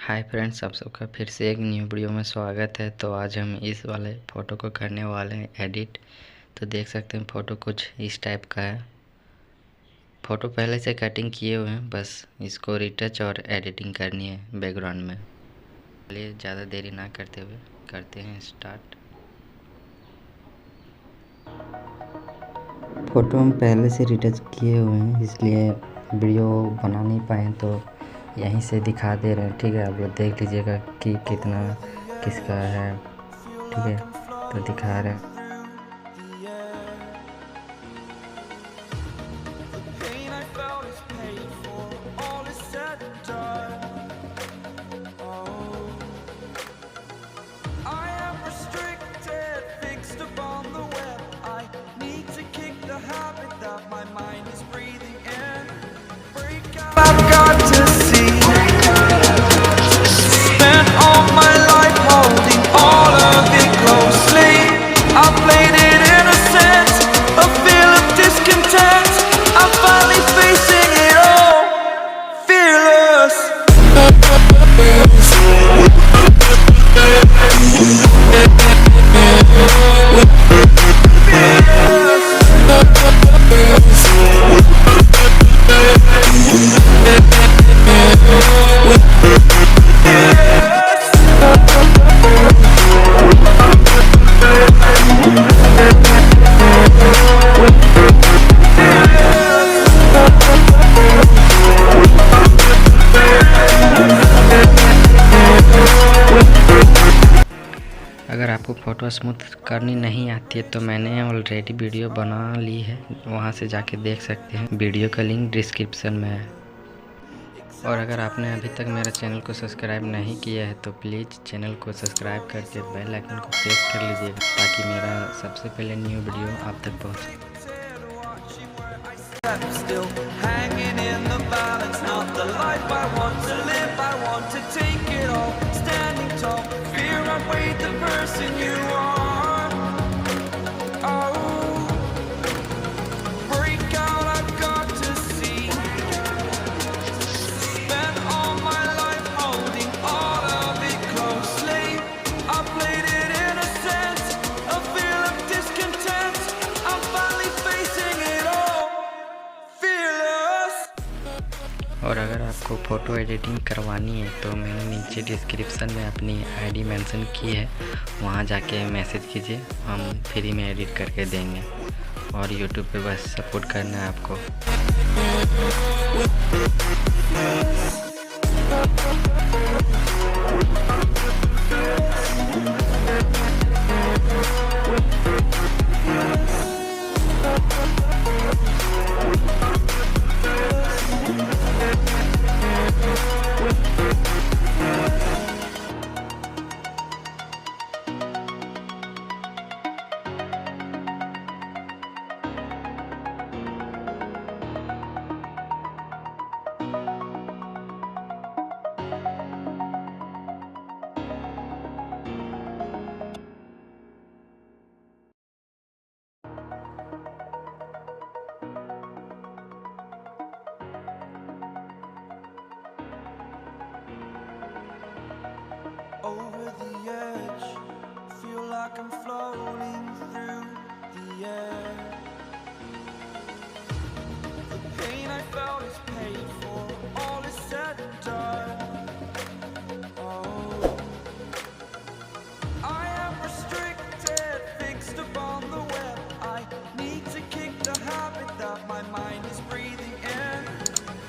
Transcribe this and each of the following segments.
Hi friends, आप सबका फिर से एक न्यू वीडियो में स्वागत है। तो आज हम इस वाले फ़ोटो को करने वाले हैं एडिट। तो देख सकते हैं फ़ोटो कुछ इस टाइप का है। फ़ोटो पहले से कटिंग किए हुए हैं, बस इसको रिटच और एडिटिंग करनी है बैकग्राउंड में। चलिए ज़्यादा देरी ना करते हुए करते हैं स्टार्ट। फ़ोटो हम पहले से रिटच किए हुए हैं, इसलिए वीडियो बना नहीं पाए, तो यहीं से दिखा दे रहे हैं। ठीक है, आप लोग देख लीजिएगा कि कितना किसका है। ठीक है, तो दिखा रहे हैं। I've got to see. Spent all my life holding all of it closely. I played it innocent, a feel of discontent. I'm finally facing it all, fearless. अगर आपको फ़ोटो स्मूथ करनी नहीं आती है तो मैंने ऑलरेडी वीडियो बना ली है, वहाँ से जाके देख सकते हैं। वीडियो का लिंक डिस्क्रिप्शन में है। और अगर आपने अभी तक मेरा चैनल को सब्सक्राइब नहीं किया है तो प्लीज़ चैनल को सब्सक्राइब करके बेल आइकन को प्रेस कर लीजिएगा, ताकि मेरा सबसे पहले न्यू वीडियो आप तक पहुँचे। Still hanging in the balance, not the life I want to live. I want to take it all, standing tall. Fear outweighed the person you are. Oh, break out, I've got to see. Spent all my life holding all of it closely. I played it innocent, a feel of discontent. I'm finally facing it all, fearless. और अगर आपको photo editing करवानी है तो मैंने नीचे description में अपनी आईडी मेंशन की है, वहाँ जाके मैसेज कीजिए, हम फ्री में एडिट करके देंगे। और यूट्यूब पे बस सपोर्ट करना है आपको। Over the edge, feel like I'm floating through the air. The pain I felt is paid for, all is said and done. Oh, I am restricted, fixed upon the web. I need to kick the habit that my mind is breathing in.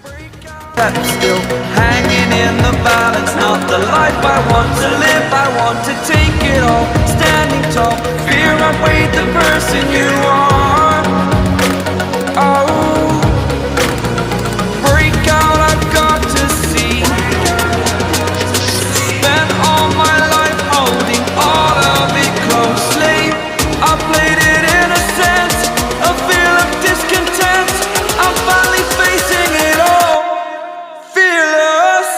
Break out. I'm still hanging in the balance, not the life I want to live. I want to take it all, standing tall. Fear outweighed the person you are. Oh, break out, I've got to see. Spent all my life holding all of it closely. I played it innocent, a feel of discontent. I'm finally facing it all, fearless.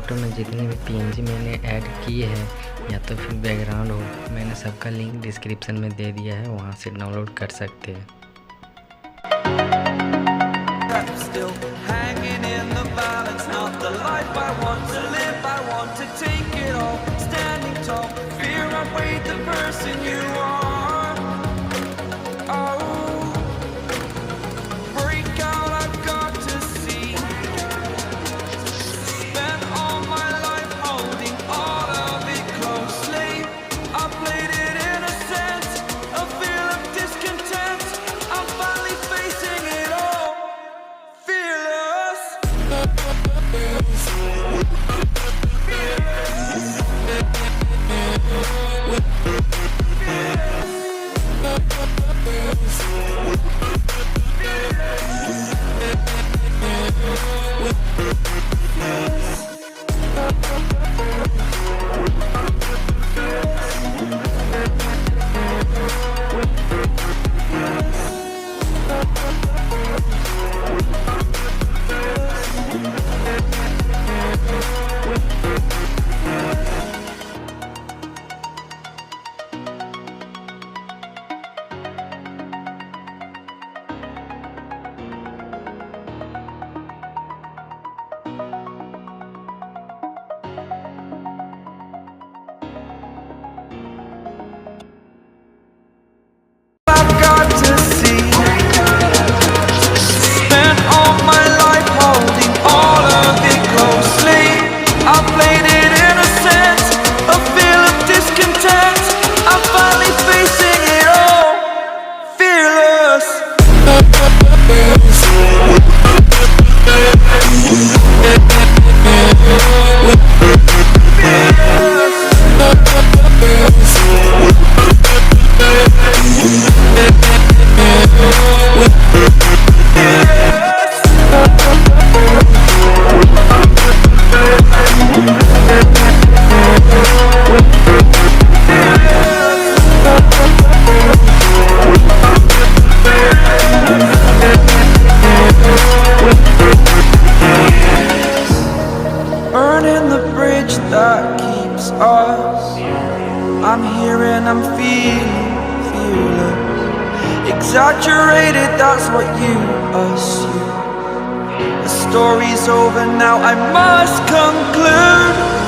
Photo में जितनी भी PNG मैंने add की है या तो फिर background हो, मैंने सबका लिंक डिस्क्रिप्शन में दे दिया है, वहाँ से डाउनलोड कर सकते हैं। Still hanging in the balance, not the life I want to live. I want to take it all, standing tall. Fear outweighed the person you are. Oh, break out, I've got to see. Spent all my life holding all of it closely. I played it innocent, a feel of discontent. I'm finally facing it all. Fearless. I'm here and I'm feeling fearless. Exaggerated, that's what you assume. The story's over now, I must conclude.